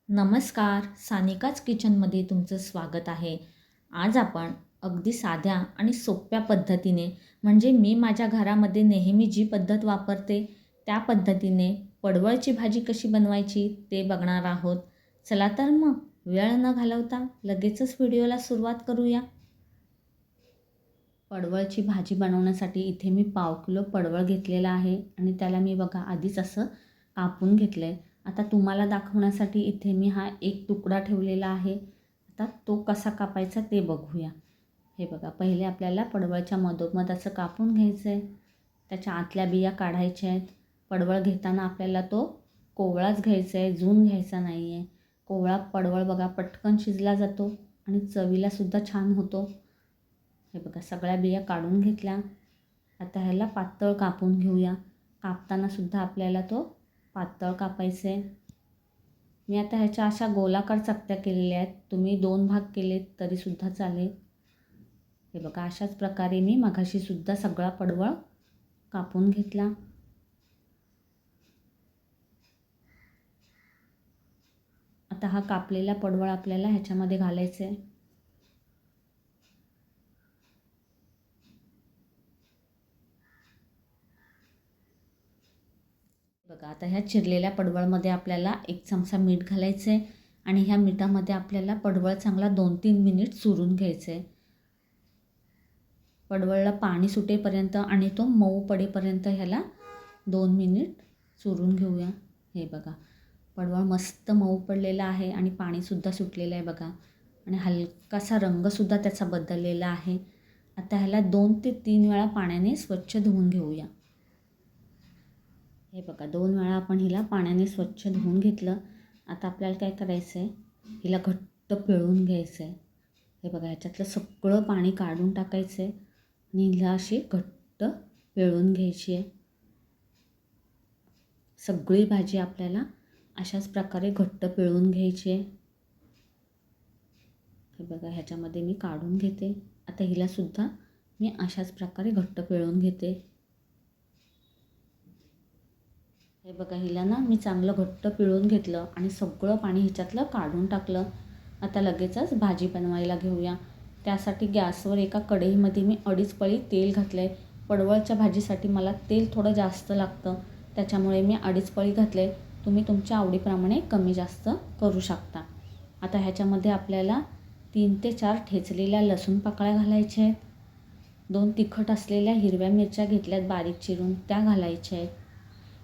नमस्कार, सानिकाच किचनमध्ये तुमचं स्वागत आहे. आज आपण अगदी साध्या आणि सोप्या पद्धतीने म्हणजे मी माझ्या घरामध्ये नेहमी जी पद्धत वापरते त्या पद्धतीने पडवळची भाजी कशी बनवायची ते बघणार आहोत. चला तर मग वेळ न घालवता लगेचच व्हिडिओला सुरुवात करूया. पडवळची भाजी बनवण्यासाठी इथे मी 1/2 किलो पडवळ घेतलेला आहे आणि त्याला मी बघा आधीच असं कापून घेतलं आहे. आता तुम्हाला दाखवण्यासाठी इथे मी हा एक तुकडा ठेवलेला आहे. आता तो कसा कापायचा ते बघूया. हे बघा, पहिले आपल्याला पडवळच्या मधोमध असं कापून घ्यायचं आहे. त्याच्या आतल्या बिया काढायच्या आहेत. पडवळ घेताना आपल्याला तो कोवळाच घ्यायचा आहे, जून घ्यायचा नाही आहे. कोवळा पडवळ बघा पटकन शिजला जातो आणि चवीलासुद्धा छान होतो. हे बघा, सगळ्या बिया काढून घेतल्या. आता ह्याला पातळ कापून घेऊया. कापताना सुद्धा आपल्याला तो पातळ कापायचा आहे. मी आता ह्याच्या अशा गोलाकार चकत्या केलेल्या आहेत. तुम्ही 2 भाग केलेत तरीसुद्धा चालेल. हे बघा, अशाच प्रकारे मी मघाशीसुद्धा सगळा पडवळ कापून घेतला. आता हा कापलेला पडवळ आपल्याला ह्याच्यामध्ये घालायचा आहे. बघा, आता ह्या चिरलेल्या पडवळमध्ये आपल्याला 1 चमचा मीठ घालायचं आहे आणि ह्या मिठामध्ये आपल्याला पडवळ चांगला 2-3 मिनिट चुरून घ्यायचं आहे. पडवळला पाणी सुटेपर्यंत आणि तो मऊ पडेपर्यंत ह्याला 2 मिनिट चुरून घेऊया. हे बघा, पडवळ मस्त मऊ पडलेला आहे आणि पाणीसुद्धा सुटलेलं आहे बघा आणि हलकासा रंगसुद्धा त्याचा बदललेला आहे. आता ह्याला 2 ते 3 वेळा पाण्याने स्वच्छ धुवून घेऊया. हे बघा, 2 वेळा आपण हिला पाण्याने स्वच्छ धुवून घेतलं. आता आपल्याला काय करायचं आहे, हिला घट्ट पिळून घ्यायचं आहे. हे बघा, ह्याच्यातलं सगळं पाणी काढून टाकायचं आहे आणि हिला अशी घट्ट पिळून घ्यायची आहे. सगळी भाजी आपल्याला अशाच प्रकारे घट्ट पिळून घ्यायची आहे. हे बघा, ह्याच्यामध्ये मी काढून घेते. आता हिलासुद्धा मी अशाच प्रकारे घट्ट पिळून घेते. हे बघा, हिला ना मी चांगलं घट्ट पिळून घेतलं आणि सगळं पाणी ह्याच्यातलं काढून टाकलं. आता लगेचच भाजी बनवायला घेऊया. त्यासाठी गॅसवर एका कढईमध्ये मी 2.5 पळी तेल घातलं आहे. पडवळच्या भाजीसाठी मला तेल थोडं जास्त लागतं, त्याच्यामुळे मी 2.5 पळी घातले. तुम्ही तुमच्या आवडीप्रमाणे कमी जास्त करू शकता. आता ह्याच्यामध्ये आपल्याला 3 ते 4 ठेचलेल्या लसूण पाकळ्या घालायच्या आहेत. 2 तिखट असलेल्या हिरव्या मिरच्या घेतल्यात बारीक चिरून, त्या घालायच्या आहेत.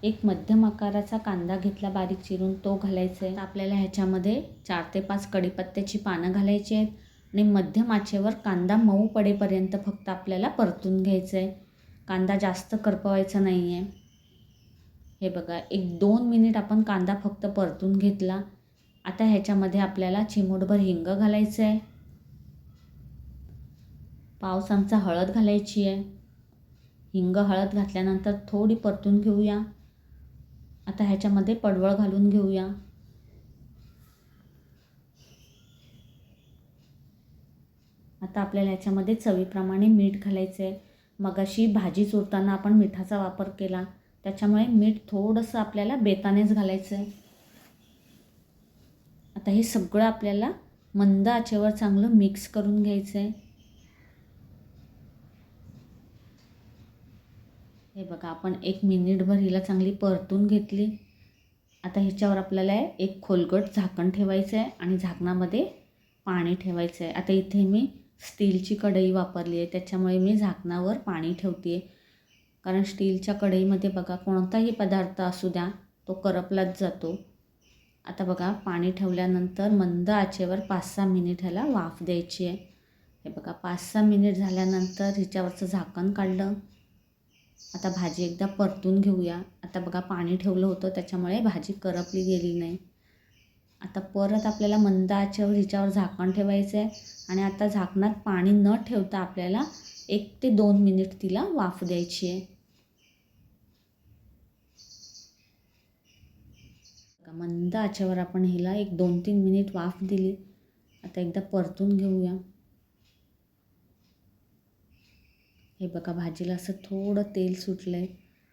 एक मध्यम आकाराचा कांदा घेतला बारीक चिरून, तो घालायचा आहे. आपल्याला ह्याच्यामध्ये 4 ते 5 कढीपत्त्याची पानं घालायची आहेत आणि मध्यम आचेवर कांदा मऊ पडेपर्यंत फक्त आपल्याला परतून घ्यायचं आहे. कांदा जास्त करपवायचा नाही आहे. हे बघा, 1-2 मिनिट आपण कांदा फक्त परतून घेतला. आता ह्याच्यामध्ये आपल्याला चिमूटभर हिंग घालायचं आहे. पाव चमचा हळद घालायची आहे. हिंग हळद घातल्यानंतर थोडी परतून घेऊया. आता ह्याच्यामध्ये पडवळ घालून घेऊया. आता आपल्याला ह्याच्यामध्ये चवीप्रमाणे मीठ घालायचं आहे. मगाशी भाजी चुरताना आपण मिठाचा वापर केला, त्याच्यामुळे मीठ थोडंसं आपल्याला बेतानेच घालायचं आहे. आता हे सगळं आपल्याला मंद आचेवर चांगलं मिक्स करून घ्यायचं आहे. हे बघा, आपण 1 मिनिटभर हिला चांगली परतून घेतली. आता ह्याच्यावर आपल्याला एक खोलगट झाकण ठेवायचं आहे आणि झाकणामध्ये पाणी ठेवायचं आहे. आता इथे मी स्टीलची कढई वापरली आहे, त्याच्यामुळे मी झाकणावर पाणी ठेवते आहे. कारण स्टीलच्या कढईमध्ये बघा कोणताही पदार्थ असू द्या तो करपलाच जातो. आता बघा, पाणी ठेवल्यानंतर मंद आचेवर 5-6 मिनिट ह्याला वाफ द्यायची आहे. हे बघा, 5-6 मिनिट झाल्यानंतर ह्याच्यावरचं झाकण काढलं. आता भाजी एकदा परतून घेऊया. आता बघा, पाणी ठेवलं होतं त्याच्यामुळे भाजी करपली गेली नाही. आता परत आपल्याला मंद आचेवर हिच्यावर झाकण ठेवायचं आहे आणि आता झाकणात पाणी न ठेवता आपल्याला 1 ते 2 मिनिट तिला वाफ द्यायची आहे. मंद आचेवर आपण हिला 1-2-3 मिनिट वाफ दिली. आता एकदा परतून घेऊया. हे बघा, भाजीला असं थोडं तेल सुटलं आहे.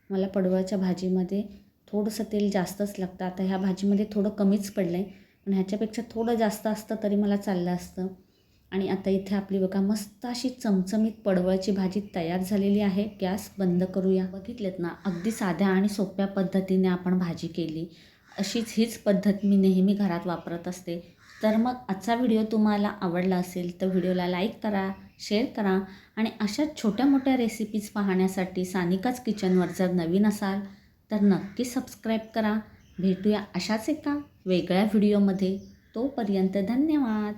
मला पडवळच्या भाजीमध्ये थोडंसं तेल जास्तच लागतं. आता ह्या भाजीमध्ये थोडं कमीच पडलं आहे, पण ह्याच्यापेक्षा थोडं जास्त असतं तरी मला चाललं असतं. आणि आता इथे आपली बघा मस्त अशी चमचमीत पडवळची भाजी तयार झालेली आहे. गॅस बंद करूया. बघितलेत ना, अगदी साध्या आणि सोप्या पद्धतीने आपण भाजी केली. हीच पद्धत मी नेहमी घरात वापरत असते. तर मग आजचा व्हिडिओ तुम्हाला आवडला असेल तर व्हिडिओला लाईक करा, शेअर करा आणि अशाच छोट्या मोठ्या रेसिपीज पाहण्यासाठी सानिकाच किचनवर जर नवीन असाल तर नक्की सबस्क्राईब करा. भेटूया अशाच एका वेगळ्या व्हिडिओमध्ये. तोपर्यंत धन्यवाद.